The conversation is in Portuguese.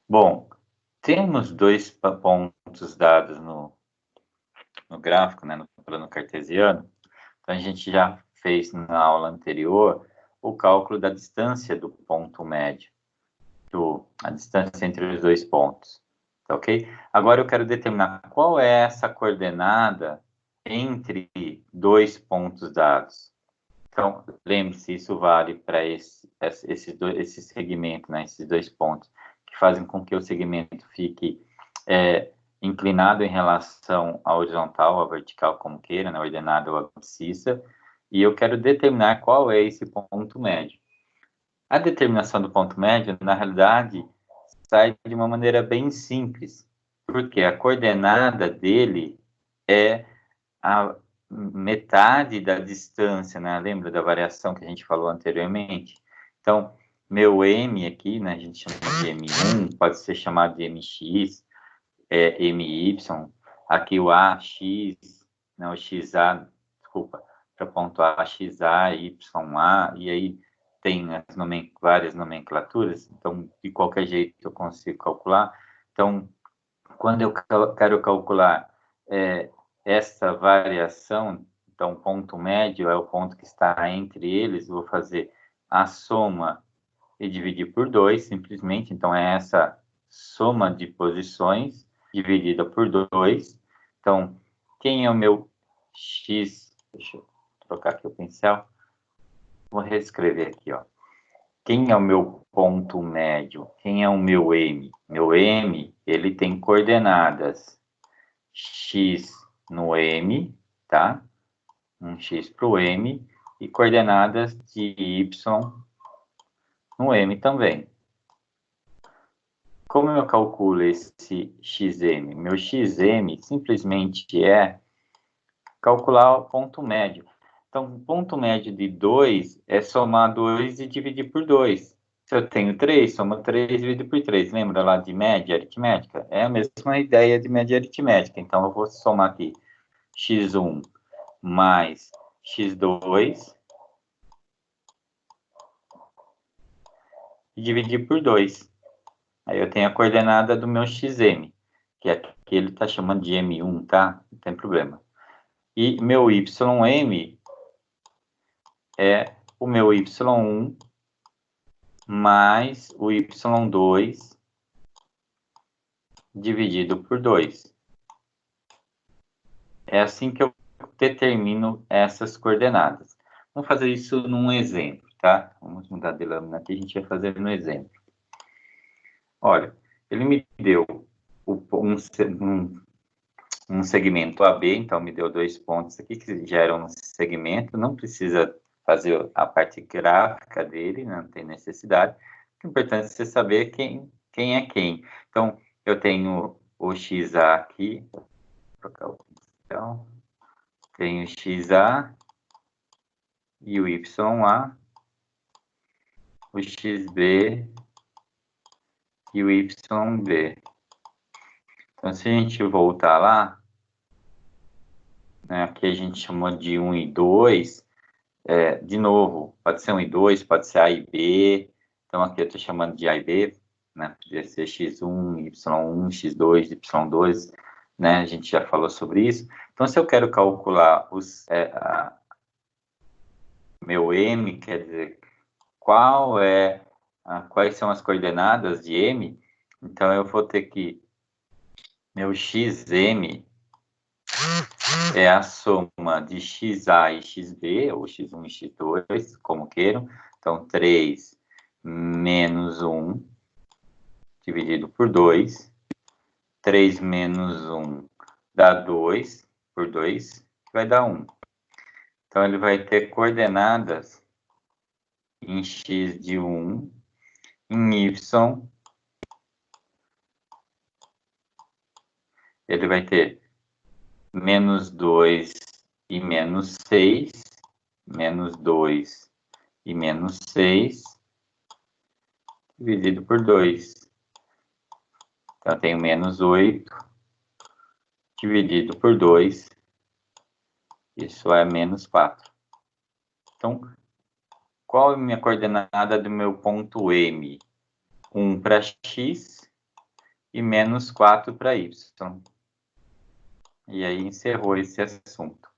Bom, temos dois pontos dados no gráfico, né, no plano cartesiano. Então, a gente já fez na aula anterior o cálculo da distância do ponto médio, a distância entre os dois pontos, tá ok? Agora eu quero determinar qual é essa coordenada entre dois pontos dados. Então, lembre-se, isso vale para esse segmento, né, esses dois pontos, que fazem com que o segmento fique inclinado em relação à horizontal, à vertical, como queira, né, ordenada ou abscissa, e eu quero determinar qual é esse ponto médio. A determinação do ponto médio, na realidade, sai de uma maneira bem simples, porque a coordenada dele é a metade da distância, né? Lembra da variação que a gente falou anteriormente? Então, meu M aqui, né, a gente chama de M1, pode ser chamado de MX, MY, aqui o AX, né, o XA, desculpa, para pontuar XA, YA, e aí tem várias nomenclaturas, então, de qualquer jeito eu consigo calcular. Então, quando eu quero calcular essa variação, então, o ponto médio é o ponto que está entre eles, eu vou fazer a soma e dividir por 2, simplesmente. Então, é essa soma de posições dividida por 2. Então, quem é o meu x? Deixa eu trocar aqui o pincel. Vou reescrever aqui, ó. Quem é o meu ponto médio? Quem é o meu M? Meu M, ele tem coordenadas x no M, tá? Um x para o M, e coordenadas de y no M também. Como eu calculo esse xm? Meu xm simplesmente é calcular o ponto médio. Então, o ponto médio de 2 é somar 2 e dividir por 2. Se eu tenho 3, soma 3 e divido por 3. Lembra lá de média aritmética? É a mesma ideia de média aritmética. Então, eu vou somar aqui x1 mais x2 e dividir por 2. Aí eu tenho a coordenada do meu xm, que é que ele está chamando de M1, tá? Não tem problema. E meu ym é o meu y1 mais o y2 dividido por 2. É assim que eu determino essas coordenadas. Vamos fazer isso num exemplo, tá? Vamos mudar de lâmina aqui, a gente vai fazer no exemplo. Olha, ele me deu um segmento AB, então me deu 2 pontos aqui que geram um segmento, não precisa fazer a parte gráfica dele, não tem necessidade. O importante é você saber quem é quem. Então, eu tenho o XA aqui, vou trocar o pincel, tenho o XA e o YA, o XB e o YB. Então, se a gente voltar lá, né, aqui a gente chamou de 1 e 2, de novo, pode ser 1 e 2, pode ser A e B. Então, aqui eu estou chamando de A e B, né? Podia ser X1, Y1, X2, Y2, né? A gente já falou sobre isso. Então, se eu quero calcular meu M, quer dizer, quais são as coordenadas de M, então eu vou ter que, meu XM é a soma de XA e XB, ou X1 e X2, como queiram. Então, 3 menos 1 dividido por 2. 3 menos 1 dá 2 por 2, que vai dar 1. Então, ele vai ter coordenadas em x de 1, em y, ele vai ter menos 2 e menos 6, menos 2 e menos 6, dividido por 2. Então, eu tenho menos 8 dividido por 2, isso é menos 4. Então, qual é a minha coordenada do meu ponto M? 1 para x e menos 4 para y. E aí encerrou esse assunto.